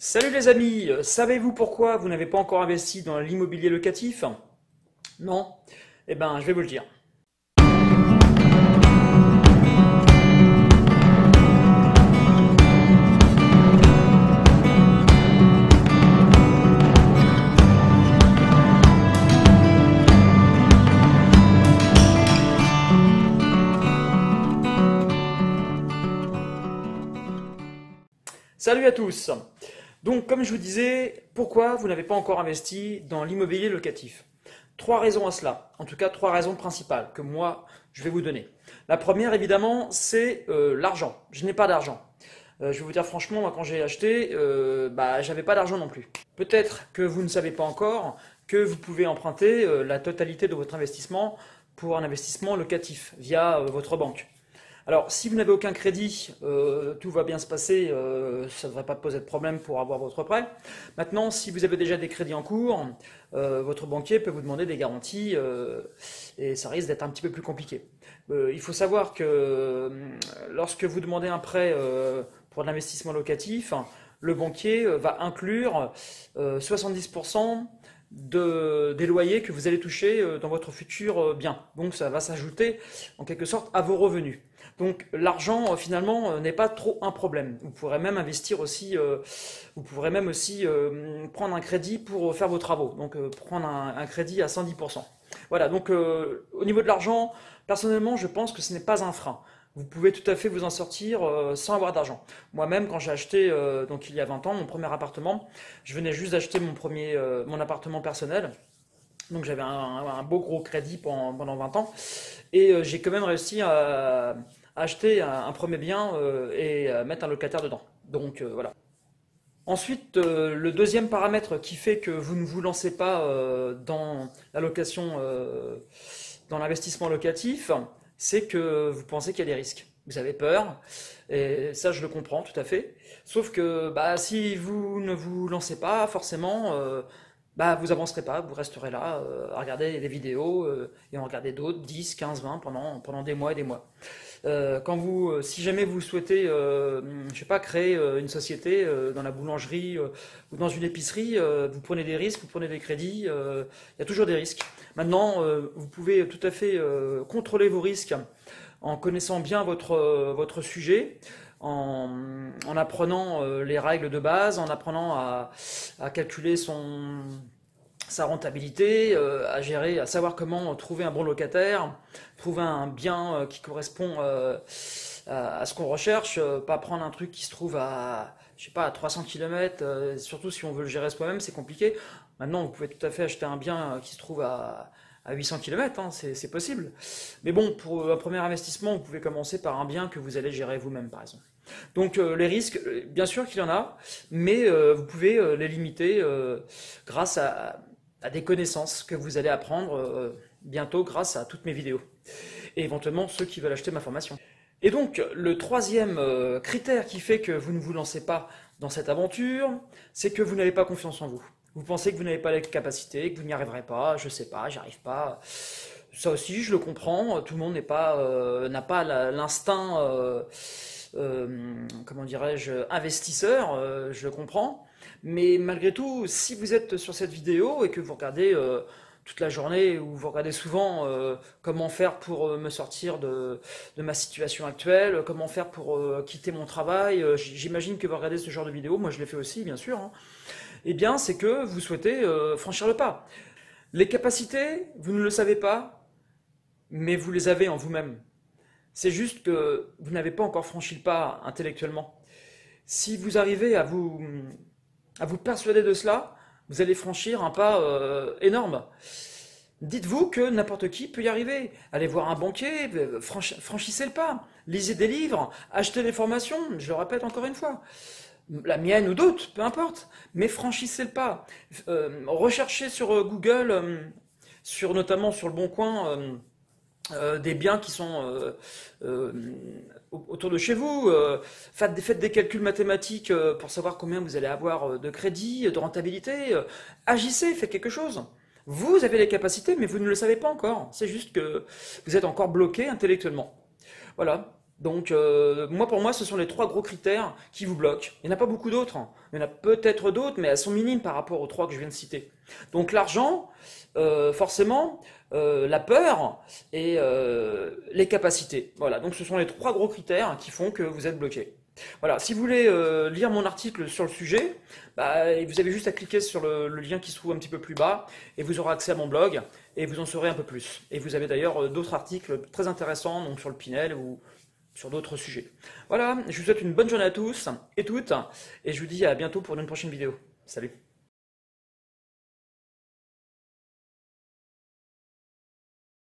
Salut les amis, savez-vous pourquoi vous n'avez pas encore investi dans l'immobilier locatif? Non? Eh ben, je vais vous le dire. Salut à tous. Donc, comme je vous disais, pourquoi vous n'avez pas encore investi dans l'immobilier locatif? Trois raisons à cela, en tout cas trois raisons principales que moi je vais vous donner. La première, évidemment, c'est l'argent. Je n'ai pas d'argent. Je vais vous dire franchement, moi quand j'ai acheté, j'avais pas d'argent non plus. Peut-être que vous ne savez pas encore que vous pouvez emprunter la totalité de votre investissement pour un investissement locatif via votre banque. Alors, si vous n'avez aucun crédit, tout va bien se passer, ça ne devrait pas poser de problème pour avoir votre prêt. Maintenant, si vous avez déjà des crédits en cours, votre banquier peut vous demander des garanties et ça risque d'être un petit peu plus compliqué. Il faut savoir que lorsque vous demandez un prêt pour de l'investissement locatif, le banquier va inclure 70% des loyers que vous allez toucher dans votre futur bien. Donc ça va s'ajouter en quelque sorte à vos revenus. Donc l'argent finalement n'est pas trop un problème. Vous pourrez même investir aussi, vous pourrez même aussi prendre un crédit pour faire vos travaux. Donc prendre un crédit à 110%. Voilà, donc au niveau de l'argent, personnellement je pense que ce n'est pas un frein. Vous pouvez tout à fait vous en sortir sans avoir d'argent. Moi-même, quand j'ai acheté, donc il y a 20 ans, mon premier appartement, je venais juste d'acheter mon appartement personnel. Donc j'avais un beau gros crédit pendant 20 ans. Et j'ai quand même réussi à acheter un premier bien et à mettre un locataire dedans. Donc voilà. Ensuite, le deuxième paramètre qui fait que vous ne vous lancez pas dans la location, dans l'investissement locatif, c'est que vous pensez qu'il y a des risques. Vous avez peur, et ça je le comprends tout à fait. Sauf que si vous ne vous lancez pas, forcément, vous avancerez pas, vous resterez là à regarder des vidéos et en regarder d'autres, 10, 15, 20 pendant des mois et des mois. Si jamais vous souhaitez, je sais pas, créer une société dans la boulangerie ou dans une épicerie, vous prenez des risques, vous prenez des crédits, il y a toujours des risques. Maintenant, vous pouvez tout à fait contrôler vos risques en connaissant bien votre sujet, en apprenant les règles de base, en apprenant à calculer sa rentabilité, à gérer, à savoir comment trouver un bon locataire, trouver un bien qui correspond à ce qu'on recherche, pas prendre un truc qui se trouve à, je sais pas, à 300 km, surtout si on veut le gérer soi-même, c'est compliqué. Maintenant, vous pouvez tout à fait acheter un bien qui se trouve à 800 km, hein, c'est possible. Mais bon, pour un premier investissement, vous pouvez commencer par un bien que vous allez gérer vous-même, par exemple. Donc les risques, bien sûr qu'il y en a, mais vous pouvez les limiter grâce à des connaissances que vous allez apprendre bientôt grâce à toutes mes vidéos. Et éventuellement ceux qui veulent acheter ma formation. Et donc le troisième critère qui fait que vous ne vous lancez pas dans cette aventure, c'est que vous n'avez pas confiance en vous. Vous pensez que vous n'avez pas les capacités, que vous n'y arriverez pas, je sais pas, j'y arrive pas. Ça aussi, je le comprends. Tout le monde n'a pas l'instinct, comment dirais-je, investisseur. Je le comprends. Mais malgré tout, si vous êtes sur cette vidéo et que vous regardez toute la journée ou vous regardez souvent comment faire pour me sortir de ma situation actuelle, comment faire pour quitter mon travail, j'imagine que vous regardez ce genre de vidéo. Moi, je l'ai fait aussi, bien sûr. Hein. Eh bien, c'est que vous souhaitez franchir le pas. Les capacités, vous ne le savez pas, mais vous les avez en vous-même. C'est juste que vous n'avez pas encore franchi le pas intellectuellement. Si vous arrivez à vous persuader de cela, vous allez franchir un pas énorme. Dites-vous que n'importe qui peut y arriver. Allez voir un banquier, franchissez le pas. Lisez des livres, achetez des formations, je le répète encore une fois. La mienne ou d'autres, peu importe, mais franchissez le pas. Recherchez sur Google, notamment sur le Bon Coin, des biens qui sont autour de chez vous. Faites des calculs mathématiques pour savoir combien vous allez avoir de crédit, de rentabilité. Agissez, faites quelque chose. Vous avez les capacités, mais vous ne le savez pas encore. C'est juste que vous êtes encore bloqué intellectuellement. Voilà. Donc, moi, pour moi, ce sont les trois gros critères qui vous bloquent. Il n'y en a pas beaucoup d'autres, hein. Il y en a peut-être d'autres, mais elles sont minimes par rapport aux trois que je viens de citer. Donc, l'argent, forcément, la peur et les capacités. Voilà, donc ce sont les trois gros critères qui font que vous êtes bloqué. Voilà, si vous voulez lire mon article sur le sujet, bah, vous avez juste à cliquer sur le lien qui se trouve un petit peu plus bas et vous aurez accès à mon blog et vous en saurez un peu plus. Et vous avez d'ailleurs d'autres articles très intéressants donc sur le Pinel ou sur d'autres sujets. Voilà, je vous souhaite une bonne journée à tous et toutes et je vous dis à bientôt pour une prochaine vidéo. Salut!